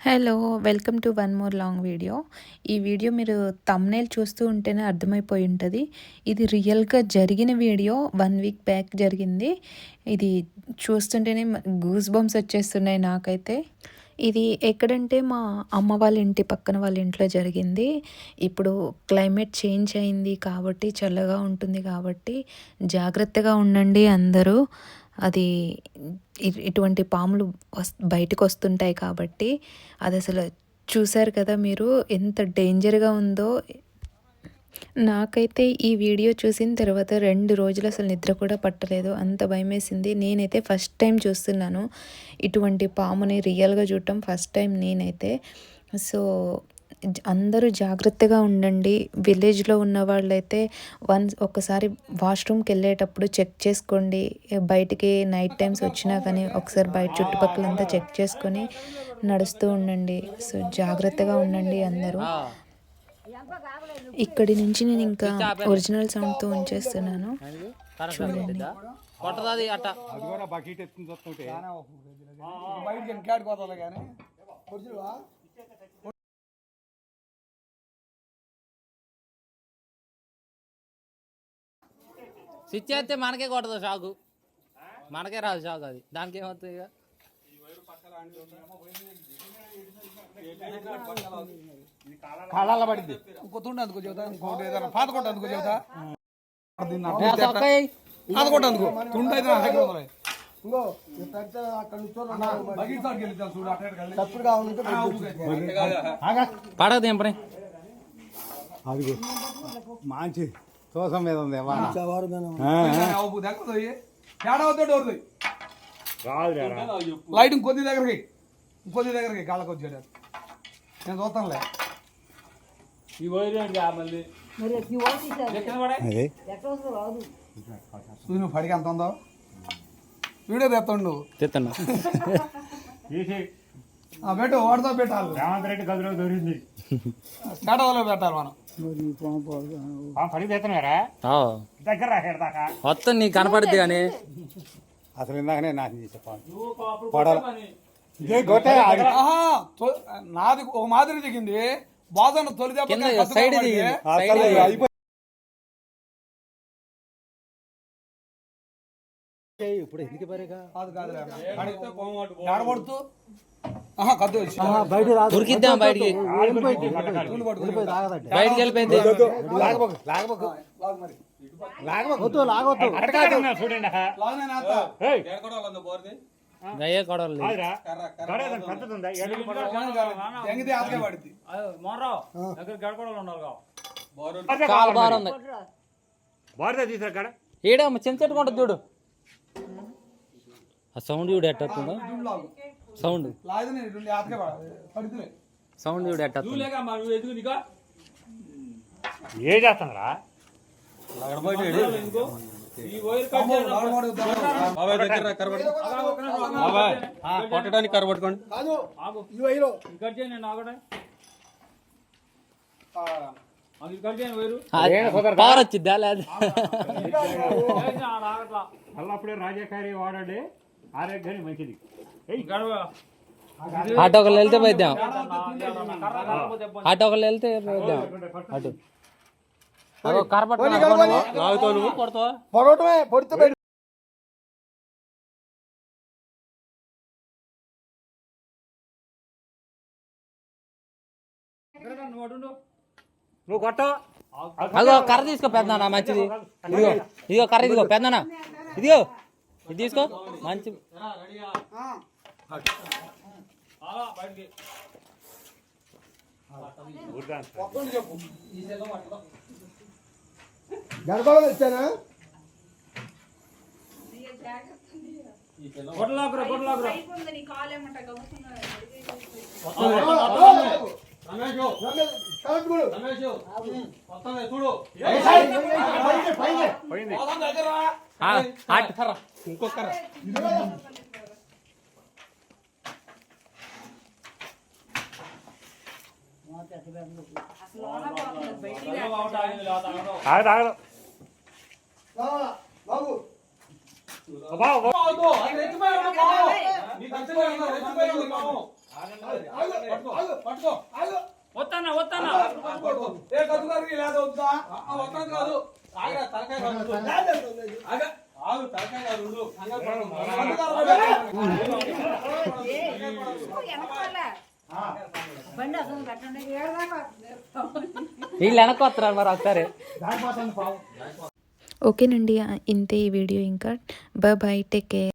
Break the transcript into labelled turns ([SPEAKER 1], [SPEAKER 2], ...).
[SPEAKER 1] Hello welcome to one more long video. ఈ video మీరు thumbnail చూస్తూ ఉంటేనే అర్థమైపోయి ఉంటుంది. ఇది రియల్గా జరిగిన వీడియో. 1 వీక్ బ్యాక్ జరిగింది. ఇది చూస్తుంటేనే గూస్ బంప్స్ వచ్చేస్తున్నాయి నాకైతే. ఇది ఎక్కడంటే మా అమ్మ వాళ్ళ ఇంటి పక్కన వాళ్ళ ఇంట్లో జరిగింది. ఇప్పుడు క్లైమేట్ చేంజ్ అయింది కాబట్టి చల్లగా ఉంటుంది కాబట్టి జాగ్రత్తగా ఉండండి అందరూ. అది ఇటువంటి పాములు బయటకు వస్తుంటాయి కాబట్టి అది అసలు చూశారు కదా మీరు ఎంత డేంజర్గా ఉందో. నాకైతే ఈ వీడియో చూసిన తర్వాత 2 రోజులు అసలు నిద్ర కూడా పట్టలేదు, అంత భయమేసింది. నేనైతే ఫస్ట్ టైం చూస్తున్నాను ఇటువంటి పాముని, రియల్గా చూడటం ఫస్ట్ టైం నేనైతే. సో అందరూ జాగ్రత్తగా ఉండండి. విలేజ్లో ఉన్న వాళ్ళైతే ఒక్కసారి వాష్రూమ్కి వెళ్ళేటప్పుడు చెక్ చేసుకోండి. బయటికి నైట్ టైమ్స్ వచ్చినా కానీ ఒకసారి బయట చుట్టుపక్కలంతా చెక్ చేసుకొని నడుస్తూ ఉండండి. సో జాగ్రత్తగా ఉండండి అందరూ. ఇక్కడి నుంచి నేను ఇంకా ఒరిజినల్ సౌండ్తో ఉంచేస్తున్నాను, చూడండి.
[SPEAKER 2] స్విచ్ అయితే మనకే కొట్టదు షాకు, మనకే రాదు షాక్. అది దానికి ఏమవుతుంది ఇక
[SPEAKER 3] కాళ్ళ పడింది. ఇంకొత్తుండే అందుకో చెబుతా, ఇంకోటి ఏదైనా పాత కొట్ట అందుకో చెబుతా, పాత కొట్ట అందుకో తుండ అయితే నా దగ్గర ఉంది.
[SPEAKER 2] పడక దింపని
[SPEAKER 4] అది మంచి తోసం మీద ఉంది.
[SPEAKER 3] లైట్ ఇంకొద్ది దగ్గరకి కాళ్ళకి వచ్చాడు. నేను చూస్తానులే. నువ్వు పడికి ఎంత ఉందో వీడియో తెస్తాడు నువ్వు.
[SPEAKER 2] తెస్తున్నా
[SPEAKER 3] పెట్టు, వాడితో పెట్టాలి.
[SPEAKER 4] రేవంత్ రెడ్డి గదిలో దొరికింది.
[SPEAKER 3] స్టాటోలో పెట్టాలి మనం.
[SPEAKER 4] దగ్గర
[SPEAKER 2] మొత్తం నీకు కనపడుద్ది కానీ
[SPEAKER 4] అసలు ఇందాకనే నాశనం చేసే
[SPEAKER 3] నాది ఒక మాదిరి దిగింది. బాధను తొలి
[SPEAKER 2] సైడ్
[SPEAKER 4] ఇప్పుడు ఎందుకు
[SPEAKER 3] ఆడబడుతూ కద్దు
[SPEAKER 2] దొరికిద్దాం బయటికి, బయటికి వెళ్ళిపోయింది. ఏడమ్మ చెంచట్టుకుంటుంది చూడు. ఆ సౌండ్ చూడు ఎట్టుందో, సౌండ్ సౌండ్ చూడు ఎట్ట
[SPEAKER 4] ఏ చేస్తానరా
[SPEAKER 5] కొట్టడానికి కర్ర పట్టుకోండి.
[SPEAKER 2] పవర్ వచ్చిద్దా లేదా?
[SPEAKER 4] అప్పుడే రాజకారి వాడండి, ఆరోగ్యానికి మంచిది.
[SPEAKER 2] అటు ఒకళ్ళు వెళ్తే పోయిద్దాం, అటు ఒకళ్ళు వెళ్తే పోయిద్దాం. అటు
[SPEAKER 5] లాగుతావు కొడతావా?
[SPEAKER 4] నువ్వు కొట్ట.
[SPEAKER 2] అదో కర్ర తీసుకో పెద్దనా, మంచిది. ఇదిగో ఇదిగో కర్ర, ఇదిగో పెద్దనా, ఇదిగో ఇది తీసుకో మంచి.
[SPEAKER 3] వచ్చానా ఇంకొకరా బాబు పట్టుకో ఆగు.
[SPEAKER 2] వస్తానా వస్తానా
[SPEAKER 3] ఏ కదులు గారికి లేదా వద్దా వస్తాను కాదు
[SPEAKER 5] ఆగురా, తలకాయ కాదు.
[SPEAKER 3] ఆగు.
[SPEAKER 5] ఆగు, తలకాయ కాదు, ఉండు. కంగారు పడకు.
[SPEAKER 2] వీళ్ళు వెనక్కి వస్తారు మరి ఒకసారి.
[SPEAKER 1] ఓకేనండి ఇంతే ఈ వీడియో ఇంకా బాయ్ టేక్ కేర్.